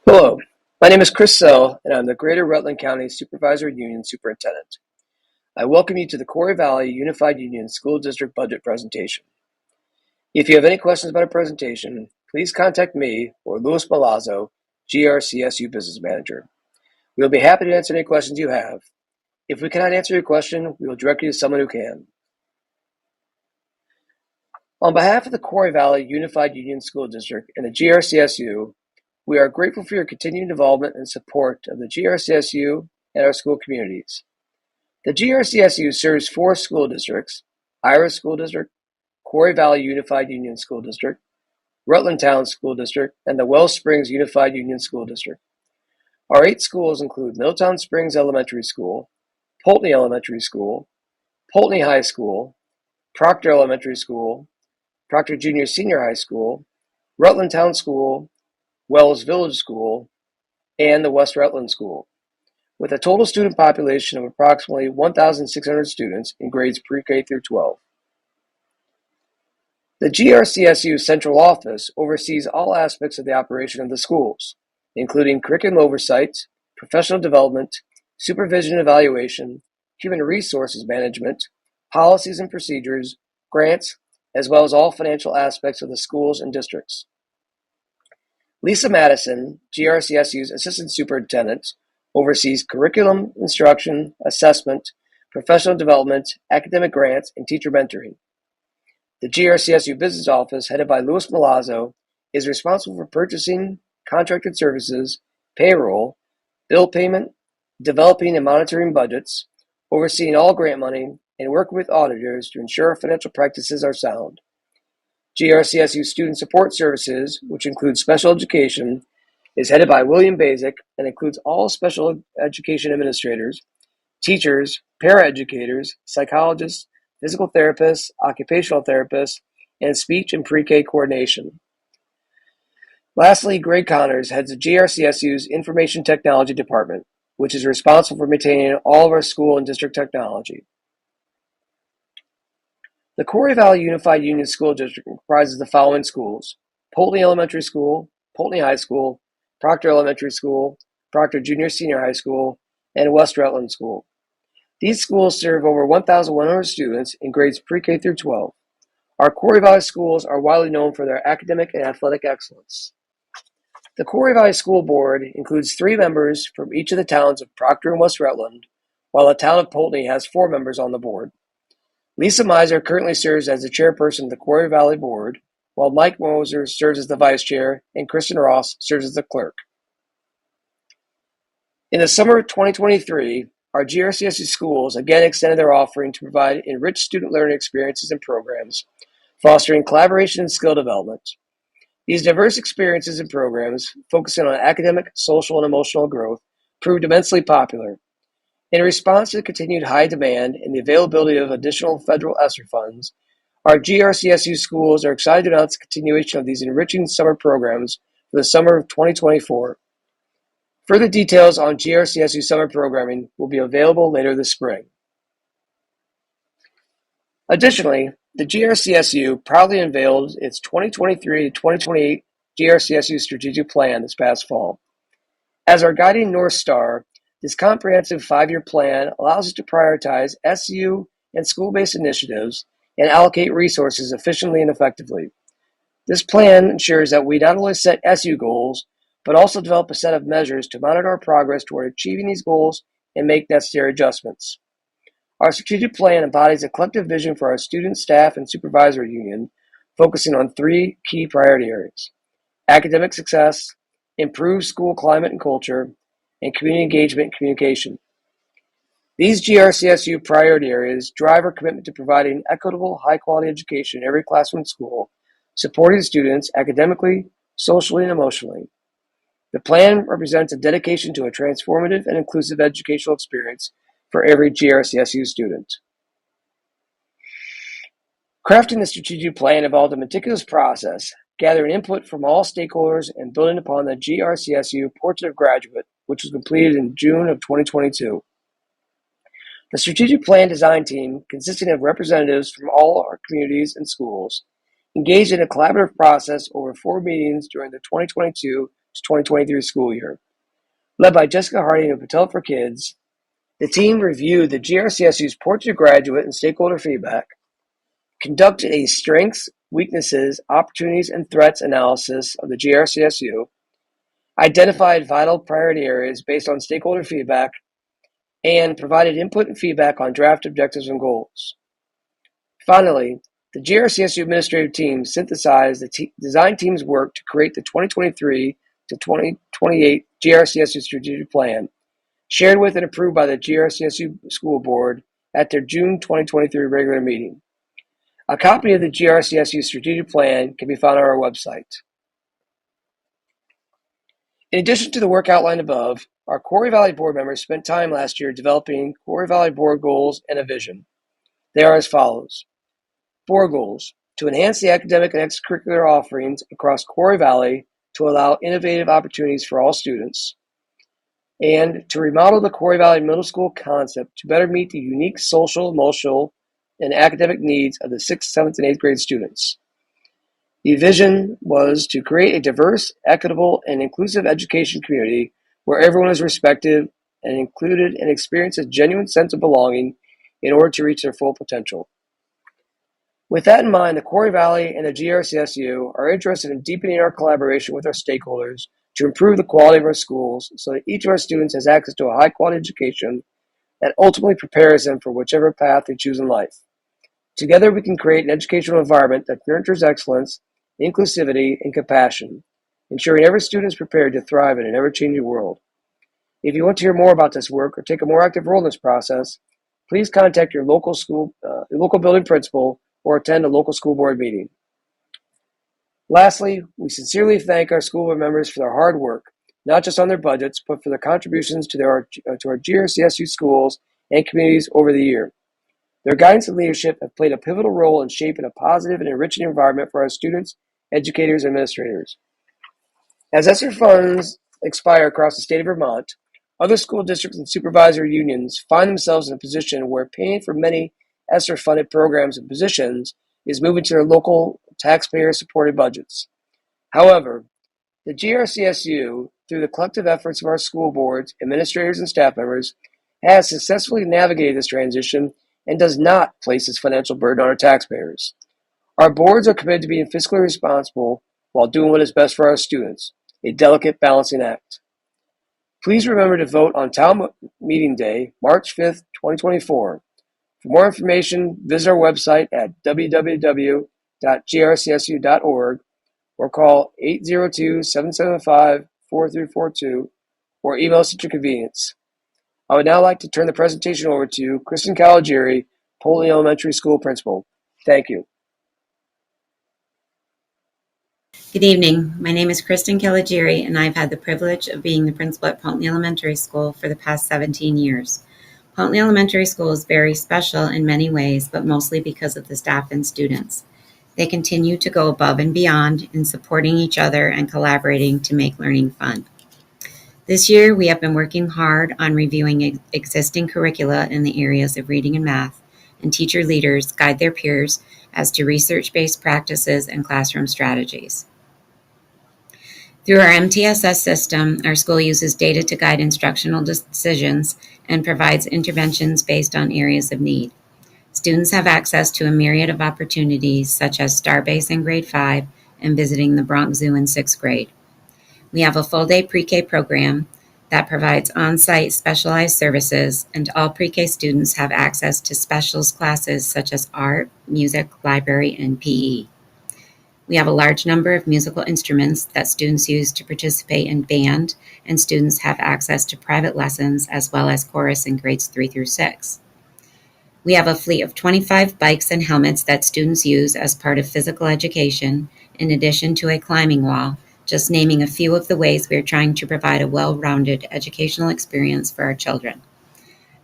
Hello, my name is Chris Sell, and I'm the Greater Rutland County Supervisor Union Superintendent. I welcome you to the Quarry Valley Unified Union School District Budget Presentation. If you have any questions about a presentation, please contact me or Louis Malazzo, GRCSU Business Manager. We will be happy to answer any questions you have. If we cannot answer your question, we will direct you to someone who can. On behalf of the Quarry Valley Unified Union School District and the GRCSU, we are grateful for your continued involvement and support of the GRCSU and our school communities. The GRCSU serves 4 school districts: Iris School District, Quarry Valley Unified Union School District, Rutland Town School District, and the Wells Springs Unified Union School District. Our 8 schools include Middletown Springs Elementary School, Poultney Elementary School, Poultney High School, Proctor Elementary School, Proctor Junior Senior High School, Rutland Town School, Wells Village School, and the West Rutland School, with a total student population of approximately 1,600 students in grades pre-K through 12. The GRCSU Central Office oversees all aspects of the operation of the schools, including curriculum oversight, professional development, supervision and evaluation, human resources management, policies and procedures, grants, as well as all financial aspects of the schools and districts. Lisa Madison, GRCSU's Assistant Superintendent, oversees curriculum, instruction, assessment, professional development, academic grants, and teacher mentoring. The GRCSU Business Office, headed by Louis Malazzo, is responsible for purchasing, contracted services, payroll, bill payment, developing and monitoring budgets, overseeing all grant money, and working with auditors to ensure our financial practices are sound. GRCSU Student Support Services, which includes special education, is headed by William Basic and includes all special education administrators, teachers, paraeducators, psychologists, physical therapists, occupational therapists, and speech and pre-K coordination. Lastly, Greg Connors heads the GRCSU's Information Technology Department, which is responsible for maintaining all of our school and district technology. The Quarry Valley Unified Union School District comprises the following schools: Poultney Elementary School, Poultney High School, Proctor Elementary School, Proctor Junior Senior High School, and West Rutland School. These schools serve over 1,100 students in grades pre-K through 12. Our Quarry Valley schools are widely known for their academic and athletic excellence. The Quarry Valley School Board includes 3 members from each of the towns of Proctor and West Rutland, while the town of Poultney has 4 members on the board. Lisa Miser currently serves as the chairperson of the Quarry Valley Board, while Mike Moser serves as the vice chair and Kristen Ross serves as the clerk. In the summer of 2023, our GRCSU schools again extended their offering to provide enriched student learning experiences and programs, fostering collaboration and skill development. These diverse experiences and programs, focusing on academic, social, and emotional growth, proved immensely popular. In response to the continued high demand and the availability of additional federal ESSER funds, our GRCSU schools are excited to announce the continuation of these enriching summer programs for the summer of 2024. Further details on GRCSU summer programming will be available later this spring. Additionally, the GRCSU proudly unveiled its 2023-2028 GRCSU Strategic Plan this past fall. As our guiding North Star, this comprehensive 5-year plan allows us to prioritize SU and school-based initiatives and allocate resources efficiently and effectively. This plan ensures that we not only set SU goals, but also develop a set of measures to monitor our progress toward achieving these goals and make necessary adjustments. Our strategic plan embodies a collective vision for our student, staff, and supervisory union, focusing on 3 key priority areas: academic success, improved school climate and culture, and community engagement and communication. These GRCSU priority areas drive our commitment to providing equitable, high-quality education in every classroom and school, supporting students academically, socially, and emotionally. The plan represents a dedication to a transformative and inclusive educational experience for every GRCSU student. Crafting the strategic plan involved a meticulous process, gathering input from all stakeholders and building upon the GRCSU Portrait of Graduate, which was completed in June of 2022. The strategic plan design team, consisting of representatives from all our communities and schools, engaged in a collaborative process over 4 meetings during the 2023 school year. Led by Jessica Harding of Patel for Kids, the team reviewed the GRCSU's portrait of graduate and stakeholder feedback, conducted a strengths, weaknesses, opportunities, and threats analysis of the GRCSU, identified vital priority areas based on stakeholder feedback, and provided input and feedback on draft objectives and goals. Finally, the GRCSU administrative team synthesized the design team's work to create the 2023 to 2028 GRCSU strategic plan, shared with and approved by the GRCSU School Board at their June 2023 regular meeting. A copy of the GRCSU strategic plan can be found on our website. In addition to the work outlined above, our Quarry Valley board members spent time last year developing Quarry Valley board goals and a vision. They are as follows. Board goals: to enhance the academic and extracurricular offerings across Quarry Valley to allow innovative opportunities for all students, and to remodel the Quarry Valley Middle School concept to better meet the unique social, emotional, and academic needs of the 6th, 7th, and 8th grade students. The vision was to create a diverse, equitable, and inclusive education community where everyone is respected and included and experiences a genuine sense of belonging in order to reach their full potential. With that in mind, the Quarry Valley and the GRCSU are interested in deepening our collaboration with our stakeholders to improve the quality of our schools so that each of our students has access to a high-quality education that ultimately prepares them for whichever path they choose in life. Together, we can create an educational environment that nurtures excellence, inclusivity, and compassion, ensuring every student is prepared to thrive in an ever-changing world. If you want to hear more about this work or take a more active role in this process, please contact your local building principal or attend a local school board meeting. Lastly, we sincerely thank our school board members for their hard work, not just on their budgets, but for their contributions to our GRCSU schools and communities over the year. Their guidance and leadership have played a pivotal role in shaping a positive and enriching environment for our students, educators, and administrators. As ESSER funds expire across the state of Vermont, other school districts and supervisory unions find themselves in a position where paying for many ESSER-funded programs and positions is moving to their local taxpayer-supported budgets. However, the GRCSU, through the collective efforts of our school boards, administrators, and staff members, has successfully navigated this transition and does not place this financial burden on our taxpayers. Our boards are committed to being fiscally responsible while doing what is best for our students, a delicate balancing act. Please remember to vote on Town Meeting Day, March 5th, 2024. For more information, visit our website at www.grcsu.org or call 802-775-4342 or email us at your convenience. I would now like to turn the presentation over to Kristen Caligieri, Polton Elementary School Principal. Thank you. Good evening. My name is Kristen Caligieri, and I've had the privilege of being the principal at Polton Elementary School for the past 17 years. Polton Elementary School is very special in many ways, but mostly because of the staff and students. They continue to go above and beyond in supporting each other and collaborating to make learning fun. This year, we have been working hard on reviewing existing curricula in the areas of reading and math, and teacher leaders guide their peers as to research-based practices and classroom strategies. Through our MTSS system, our school uses data to guide instructional decisions and provides interventions based on areas of need. Students have access to a myriad of opportunities, such as Starbase in grade 5 and visiting the Bronx Zoo in 6th grade. We have a full-day pre-K program that provides on-site specialized services, and all pre-K students have access to specials classes such as art, music, library, and PE. We have a large number of musical instruments that students use to participate in band, and students have access to private lessons as well as chorus in grades 3 through 6. We have a fleet of 25 bikes and helmets that students use as part of physical education, in addition to a climbing wall, just naming a few of the ways we are trying to provide a well-rounded educational experience for our children.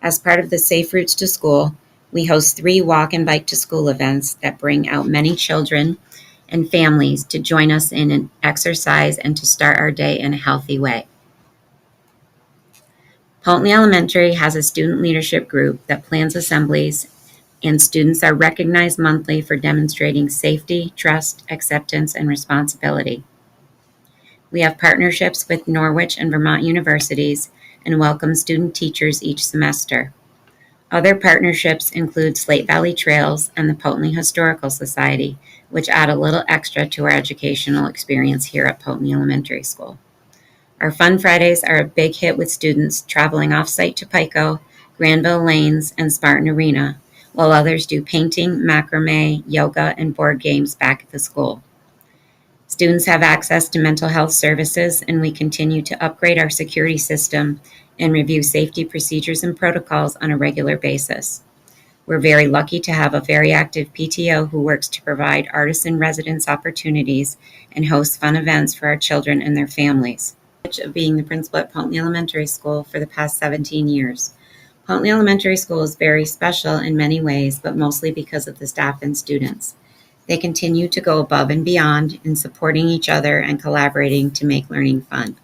As part of the Safe Routes to School, we host 3 walk and bike to school events that bring out many children and families to join us in an exercise and to start our day in a healthy way. Polton Elementary has a student leadership group that plans assemblies, and students are recognized monthly for demonstrating safety, trust, acceptance, and responsibility. We have partnerships with Norwich and Vermont universities and welcome student teachers each semester. Other partnerships include Slate Valley Trails and the Poultney Historical Society, which add a little extra to our educational experience here at Poultney Elementary School. Our Fun Fridays are a big hit with students traveling off-site to Pico, Granville Lanes, and Spartan Arena, while others do painting, macrame, yoga, and board games back at the school. Students have access to mental health services, and we continue to upgrade our security system and review safety procedures and protocols on a regular basis. We're very lucky to have a very active PTO who works to provide artist-in-residence opportunities and hosts fun events for our children and their families. Of being the principal at Poultney Elementary School for the past 17 years. Poultney Elementary School is very special in many ways, but mostly because of the staff and students. They continue to go above and beyond in supporting each other and collaborating to make learning fun.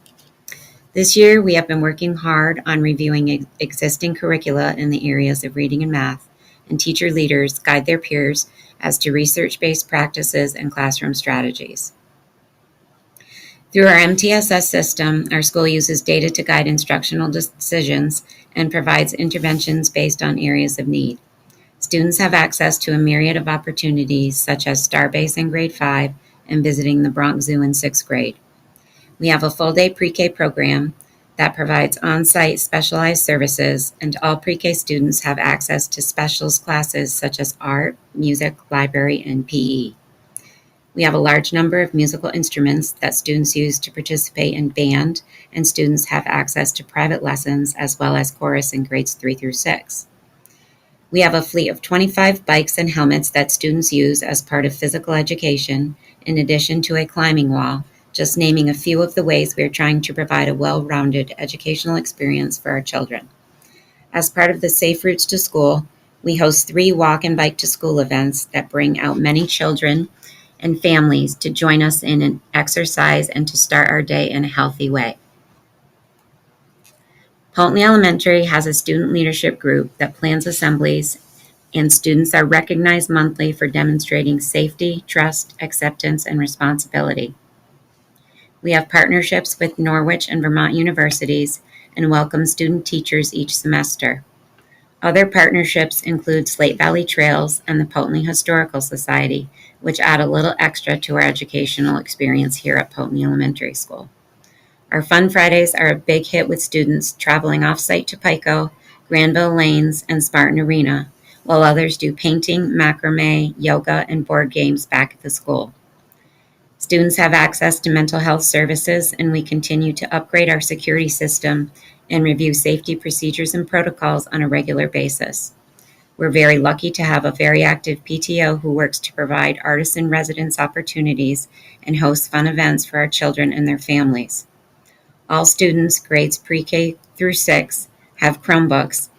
This year, we have been working hard on reviewing existing curricula in the areas of reading and math, and teacher leaders guide their peers as to research-based practices and classroom strategies. Through our MTSS system, our school uses data to guide instructional decisions and provides interventions based on areas of need. Students have access to a myriad of opportunities, such as Starbase in grade 5 and visiting the Bronx Zoo in 6th grade. We have a full-day pre-K program that provides on-site specialized services, and all pre-K students have access to specials classes such as art, music, library, and PE. We have a large number of musical instruments that students use to participate in band, and students have access to private lessons as well as chorus in grades 3 through 6. We have a fleet of 25 bikes and helmets that students use as part of physical education, in addition to a climbing wall, just naming a few of the ways we are trying to provide a well-rounded educational experience for our children. As part of the Safe Routes to School, we host 3 walk and bike to school events that bring out many children and families to join us in an exercise and to start our day in a healthy way. Poultney Elementary has a student leadership group that plans assemblies, and students are recognized monthly for demonstrating safety, trust, acceptance, and responsibility. We have partnerships with Norwich and Vermont universities and welcome student teachers each semester. Other partnerships include Slate Valley Trails and the Poultney Historical Society, which add a little extra to our educational experience here at Poultney Elementary School. Our Fun Fridays are a big hit with students traveling off-site to Pico, Granville Lanes, and Spartan Arena, while others do painting, macrame, yoga, and board games back at the school. Students have access to mental health services, and we continue to upgrade our security system and review safety procedures and protocols on a regular basis. We're very lucky to have a very active PTO who works to provide artist-in-residence opportunities and hosts fun events for our children and their families. All students, grades pre-K through 6, have Chromebooks.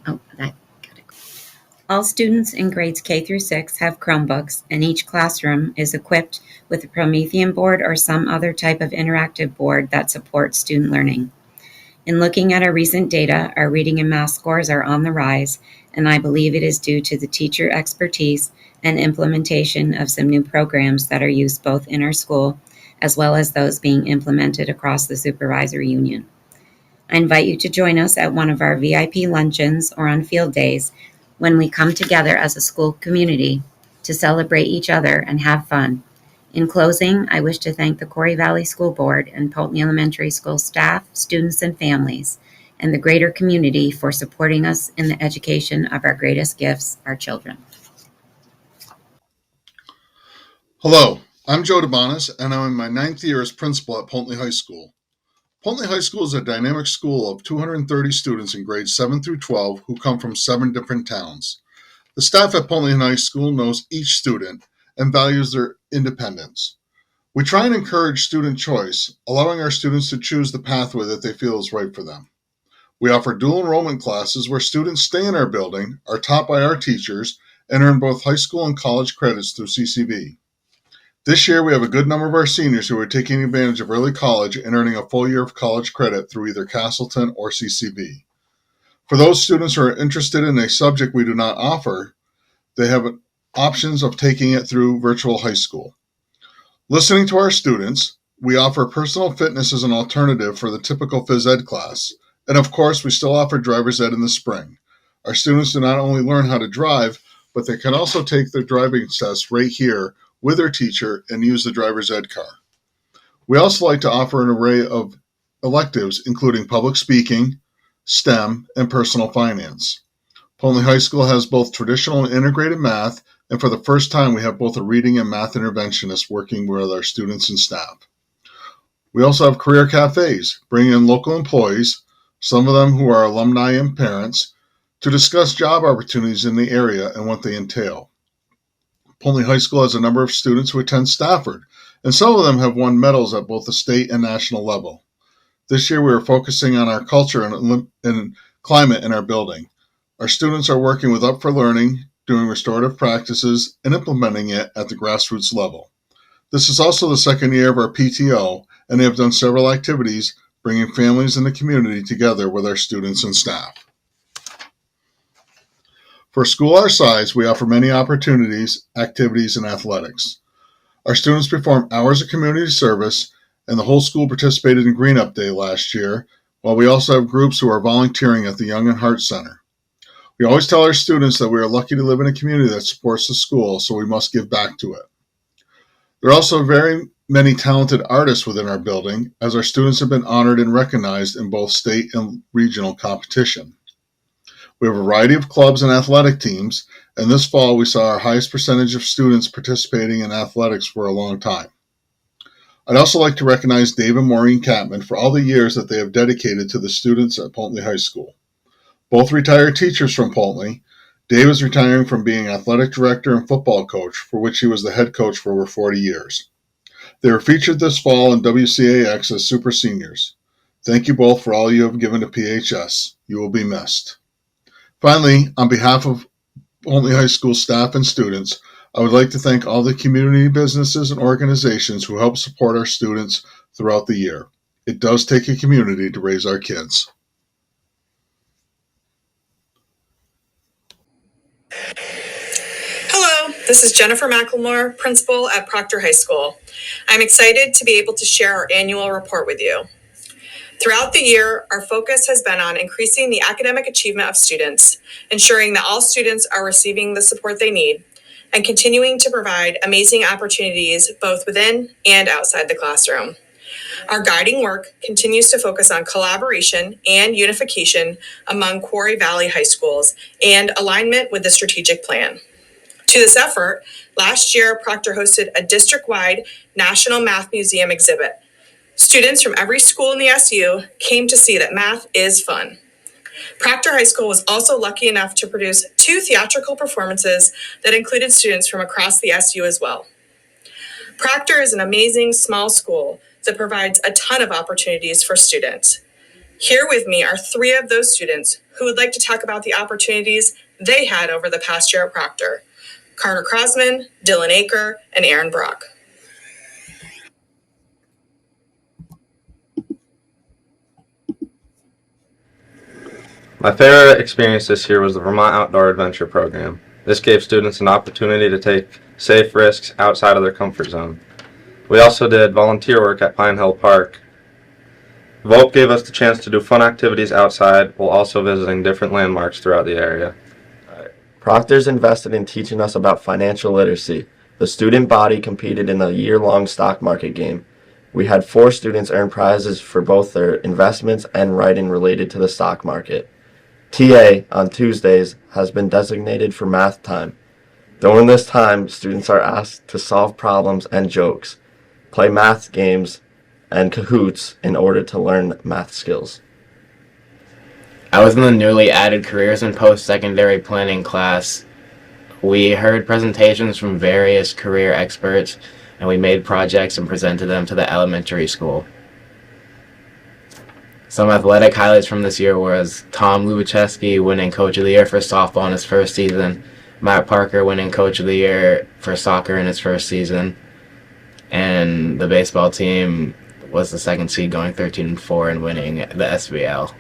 All students in grades K through 6 have Chromebooks, and each classroom is equipped with a Promethean board or some other type of interactive board that supports student learning. In looking at our recent data, our reading and math scores are on the rise, and I believe it is due to the teacher expertise and implementation of some new programs that are used both in our school as well as those being implemented across the supervisory union. I invite you to join us at one of our VIP luncheons or on field days when we come together as a school community to celebrate each other and have fun. In closing, I wish to thank the Quarry Valley School Board and Poultney Elementary School staff, students, and families, and the greater community for supporting us in the education of our greatest gifts, our children. Hello, I'm Joe DeBonis, and I'm in my 9th year as principal at Poultney High School. Poultney High School is a dynamic school of 230 students in grades 7 through 12 who come from 7 different towns. The staff at Poultney High School knows each student and values their independence. We try and encourage student choice, allowing our students to choose the pathway that they feel is right for them. We offer dual enrollment classes where students stay in our building, are taught by our teachers, and earn both high school and college credits through CCB. This year, we have a good number of our seniors who are taking advantage of early college and earning a full year of college credit through either Castleton or CCB. For those students who are interested in a subject we do not offer, they have options of taking it through virtual high school. Listening to our students, We offer personal fitness as an alternative for the typical phys ed class. And of course, we still offer driver's ed in the spring. Our students do not only learn how to drive, but they can also take their driving test right here with their teacher and use the driver's ed car. We also like to offer an array of electives, including public speaking, STEM, and personal finance. Polney High School has both traditional and integrated math, and for the first time, we have both a reading and math interventionist working with our students and staff. We also have career cafes, bringing in local employees, some of them who are alumni and parents, to discuss job opportunities in the area and what they entail. Polney High School has a number of students who attend Stafford, and some of them have won medals at both the state and national level. This year we are focusing on our culture and climate in our building. Our students are working with Up for Learning, doing restorative practices, and implementing it at the grassroots level. This is also the second year of our PTO, and they have done several activities, bringing families and the community together with our students and staff. For a school our size, we offer many opportunities, activities, and athletics. Our students perform hours of community service, and the whole school participated in Green Up Day last year, while we also have groups who are volunteering at the Young and Heart Center. We always tell our students that we are lucky to live in a community that supports the school, so we must give back to it. There are also very many talented artists within our building, as our students have been honored and recognized in both state and regional competition. We have a variety of clubs and athletic teams, and this fall we saw our highest percentage of students participating in athletics for a long time. I'd also like to recognize Dave and Maureen Catman for all the years that they have dedicated to the students at Polney High School. Both retired teachers from Polney. Dave is retiring from being athletic director and football coach, for which he was the head coach for over 40 years. They were featured this fall in WCAX as super seniors. Thank you both for all you have given to PHS. You will be missed. Finally, on behalf of Polney High School staff and students, I would like to thank all the community businesses and organizations who help support our students throughout the year. It does take a community to raise our kids. Hello, this is Jennifer McLemore, principal at Proctor High School. I'm excited to be able to share our annual report with you. Throughout the year, our focus has been on increasing the academic achievement of students, ensuring that all students are receiving the support they need, and continuing to provide amazing opportunities both within and outside the classroom. Our guiding work continues to focus on collaboration and unification among Quarry Valley high schools and alignment with the strategic plan. To this effort, last year, Proctor hosted a district-wide National Math Museum exhibit. Students from every school in the SU came to see that math is fun. Proctor High School was also lucky enough to produce 2 theatrical performances that included students from across the SU as well. Proctor is an amazing small school that provides a ton of opportunities for students. Here with me are 3 of those students who would like to talk about the opportunities they had over the past year at Proctor: Carter Crosman, Dylan Aker, and Aaron Brock. My favorite experience this year was the Vermont Outdoor Adventure Program. This gave students an opportunity to take safe risks outside of their comfort zone. We also did volunteer work at Pine Hill Park. VOP gave us the chance to do fun activities outside while also visiting different landmarks throughout the area. Proctor's invested in teaching us about financial literacy. The student body competed in a year-long stock market game. We had 4 students earn prizes for both their investments and writing related to the stock market. TA on Tuesdays has been designated for math time. During this time, students are asked to solve problems and jokes, play math games, and Kahoots in order to learn math skills. I was in the newly added Careers and Post-Secondary Planning class. We heard presentations from various career experts, and we made projects and presented them to the elementary school. Some athletic highlights from this year was Tom Lubicheski winning Coach of the Year for softball in his first season, Matt Parker winning Coach of the Year for soccer in his first season, and the baseball team was the second seed, going 13-4 and winning the SVL.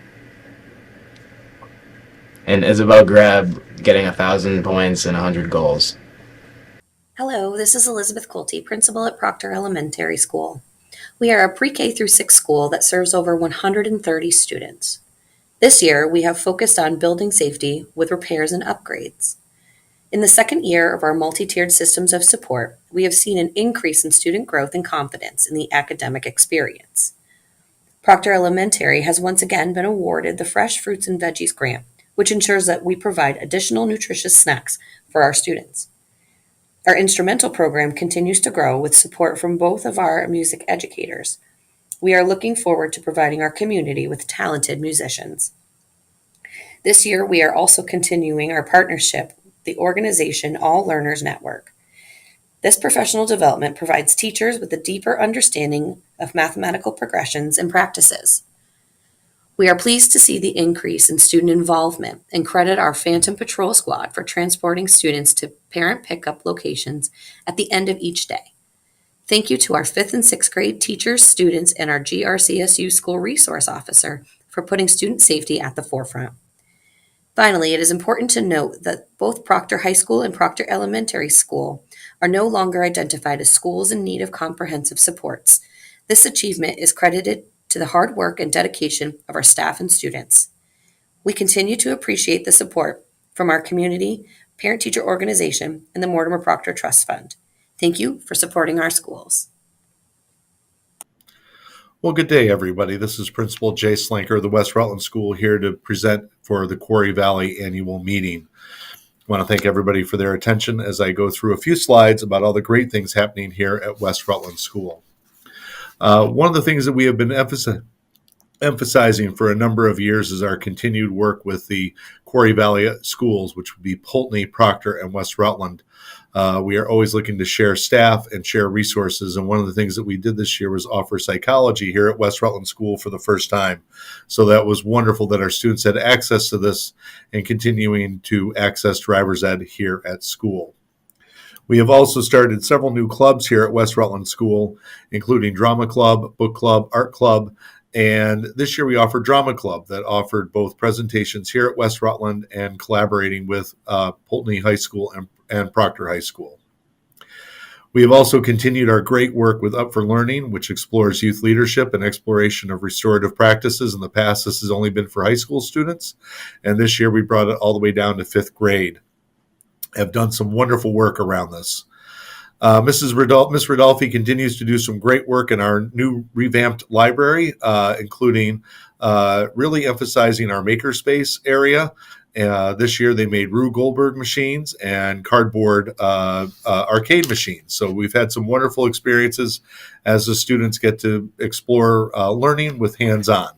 And Isabel Greb getting 1,000 points and 100 goals. Hello, this is Elizabeth Colte, principal at Proctor Elementary School. We are a pre-K through 6 school that serves over 130 students. This year, we have focused on building safety with repairs and upgrades. In the second year of our multi-tiered systems of support, we have seen an increase in student growth and confidence in the academic experience. Proctor Elementary has once again been awarded the Fresh Fruits and Veggies grant, which ensures that we provide additional nutritious snacks for our students. Our instrumental program continues to grow with support from both of our music educators. We are looking forward to providing our community with talented musicians. This year, we are also continuing our partnership with the organization All Learners Network. This professional development provides teachers with a deeper understanding of mathematical progressions and practices. We are pleased to see the increase in student involvement and credit our Phantom Patrol Squad for transporting students to parent pickup locations at the end of each day. Thank you to our 5th and 6th grade teachers, students, and our GRCSU School Resource Officer for putting student safety at the forefront. Finally, it is important to note that both Proctor High School and Proctor Elementary School are no longer identified as schools in need of comprehensive supports. This achievement is credited to the hard work and dedication of our staff and students. We continue to appreciate the support from our community, parent-teacher organization, and the Mortimer Proctor Trust Fund. Thank you for supporting our schools. Well, good day, everybody. This is Principal Jay Slanker of the West Rutland School here to present for the Quarry Valley Annual Meeting. I want to thank everybody for their attention as I go through a few slides about all the great things happening here at West Rutland School. One of the things that we have been emphasizing for a number of years is our continued work with the Quarry Valley schools, which would be Poultney, Proctor, and West Rutland. We are always looking to share staff and share resources, and one of the things that we did this year was offer psychology here at West Rutland School for the first time. So that was wonderful that our students had access to this and continuing to access driver's ed here at school. We have also started several new clubs here at West Rutland School, including Drama Club, Book Club, Art Club, and this year we offered Drama Club that offered both presentations here at West Rutland and collaborating with Poultney High School and Proctor High School. We have also continued our great work with Up for Learning, which explores youth leadership and exploration of restorative practices. In the past, this has only been for high school students, and this year we brought it all the way down to 5th grade. Have done some wonderful work around this. Miss Rodolfi continues to do some great work in our new revamped library, including really emphasizing our makerspace area. This year they made Rue Goldberg machines and cardboard arcade machines. So we've had some wonderful experiences as the students get to explore learning with hands-on.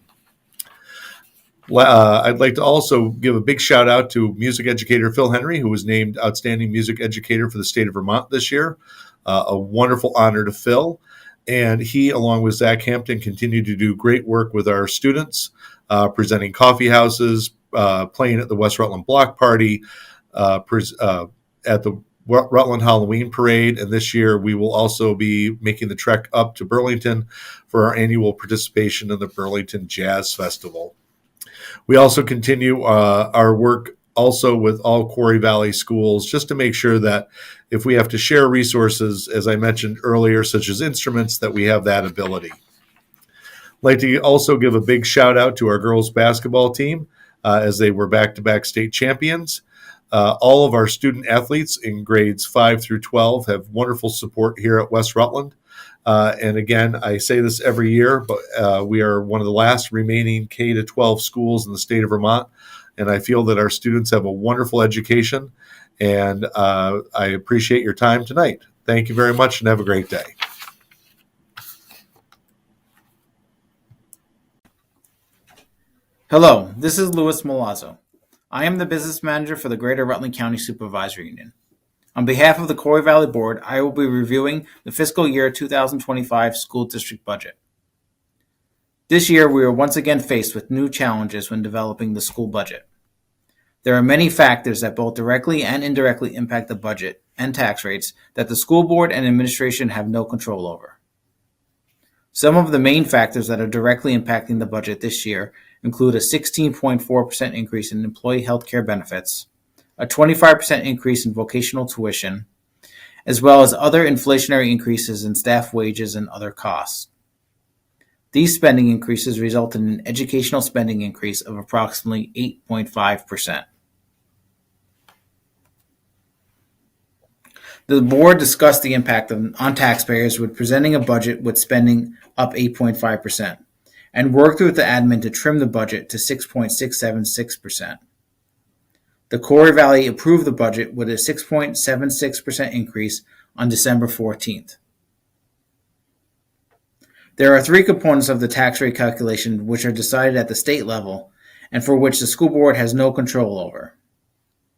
I'd like to also give a big shout out to music educator Phil Henry, who was named Outstanding Music Educator for the state of Vermont this year. A wonderful honor to Phil. And he, along with Zach Hampton, continue to do great work with our students, presenting coffee houses, playing at the West Rutland Block Party, at the Rutland Halloween Parade. And this year we will also be making the trek up to Burlington for our annual participation in the Burlington Jazz Festival. We also continue our work also with all Quarry Valley schools, just to make sure that if we have to share resources, as I mentioned earlier, such as instruments, that we have that ability. I'd like to also give a big shout out to our girls basketball team as they were back-to-back state champions. All of our student athletes in grades 5 through 12 have wonderful support here at West Rutland. And again, I say this every year, but we are one of the last remaining K-12 schools in the state of Vermont. And I feel that our students have a wonderful education. And I appreciate your time tonight. Thank you very much and have a great day. Hello, this is Louis Milazzo. I am the business manager for the Greater Rutland County Supervisory Union. On behalf of the Quarry Valley Board, I will be reviewing the fiscal year 2025 school district budget. This year, we are once again faced with new challenges when developing the school budget. There are many factors that both directly and indirectly impact the budget and tax rates that the school board and administration have no control over. Some of the main factors that are directly impacting the budget this year include a 16.4% increase in employee health care benefits, a 25% increase in vocational tuition, as well as other inflationary increases in staff wages and other costs. These spending increases resulted in an educational spending increase of approximately 8.5%. The board discussed the impact on taxpayers with presenting a budget with spending up 8.5% and worked with the admin to trim the budget to 6.676%. The Quarry Valley approved the budget with a 6.76% increase on December 14th. There are three components of the tax rate calculation which are decided at the state level and for which the school board has no control over.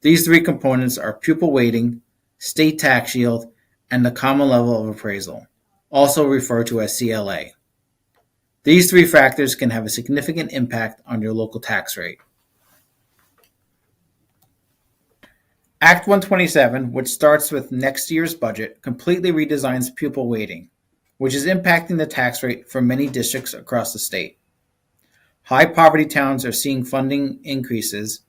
These three components are pupil weighting, state tax yield, and the common level of appraisal, also referred to as CLA. These three factors can have a significant impact on your local tax rate. Act 127, which starts with next year's budget, completely redesigns pupil weighting, which is impacting the tax rate for many districts across the state. High poverty towns are seeing funding increases,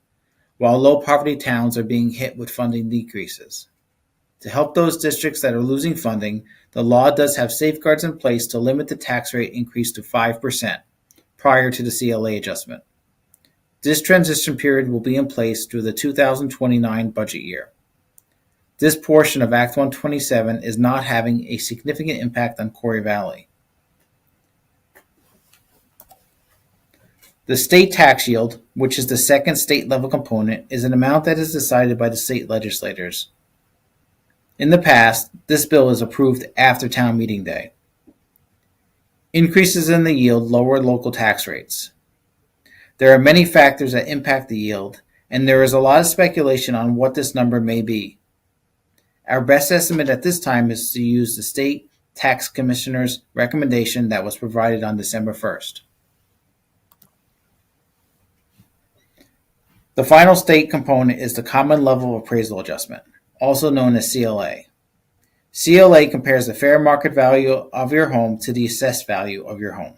while low poverty towns are being hit with funding decreases. To help those districts that are losing funding, the law does have safeguards in place to limit the tax rate increase to 5% prior to the CLA adjustment. This transition period will be in place through the 2029 budget year. This portion of Act 127 is not having a significant impact on Quarry Valley. The state tax yield, which is the second state level component, is an amount that is decided by the state legislators. In the past, this bill is approved after town meeting day. Increases in the yield lower local tax rates. There are many factors that impact the yield, and there is a lot of speculation on what this number may be. Our best estimate at this time is to use the state tax commissioner's recommendation that was provided on December 1st. The final state component is the common level appraisal adjustment, also known as CLA. CLA compares the fair market value of your home to the assessed value of your home.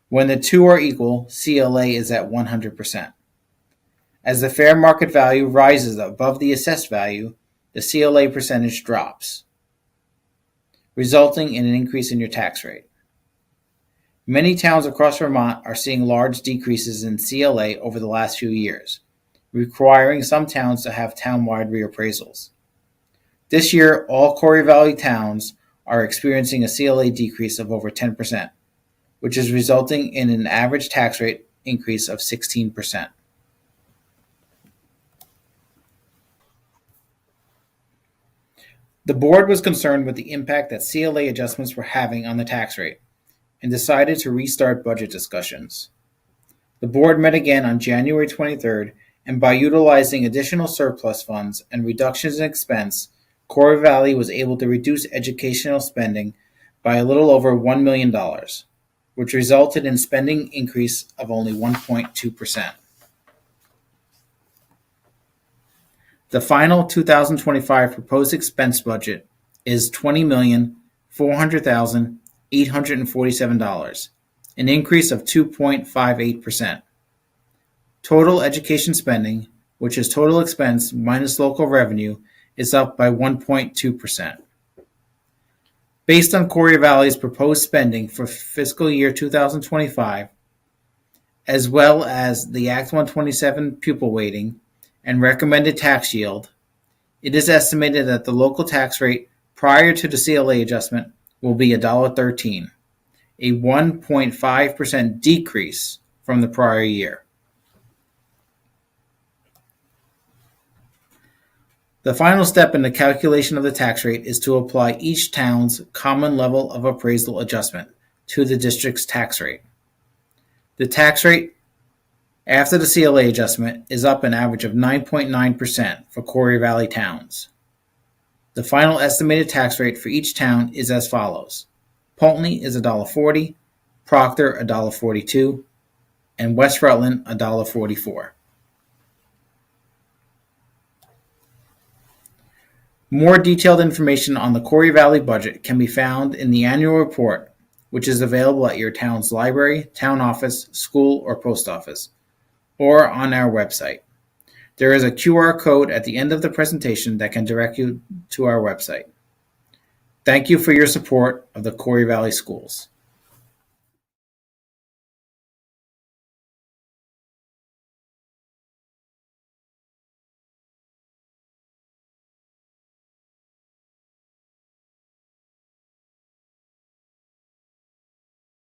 When the two are equal, CLA is at 100%. As the fair market value rises above the assessed value, the CLA percentage drops, resulting in an increase in your tax rate. Many towns across Vermont are seeing large decreases in CLA over the last few years, requiring some towns to have town-wide reappraisals. This year, all Quarry Valley towns are experiencing a CLA decrease of over 10%, which is resulting in an average tax rate increase of 16%. The board was concerned with the impact that CLA adjustments were having on the tax rate and decided to restart budget discussions. The board met again on January 23rd, and by utilizing additional surplus funds and reductions in expense, Quarry Valley was able to reduce educational spending by a little over $1 million, which resulted in spending increase of only 1.2%. The final 2025 proposed expense budget is $20,400,847, an increase of 2.58%. Total education spending, which is total expense minus local revenue, is up by 1.2%. Based on Quarry Valley's proposed spending for fiscal year 2025, as well as the Act 127 pupil weighting and recommended tax yield, it is estimated that the local tax rate prior to the CLA adjustment will be $1.13, a 1.5% decrease from the prior year. The final step in the calculation of the tax rate is to apply each town's common level of appraisal adjustment to the district's tax rate. The tax rate after the CLA adjustment is up an average of 9.9% for Quarry Valley towns. The final estimated tax rate for each town is as follows. Poultney is $1.40, Proctor $1.42, and West Rutland $1.44. More detailed information on the Quarry Valley budget can be found in the annual report, which is available at your town's library, town office, school, or post office, or on our website. There is a QR code at the end of the presentation that can direct you to our website. Thank you for your support of the Quarry Valley Schools.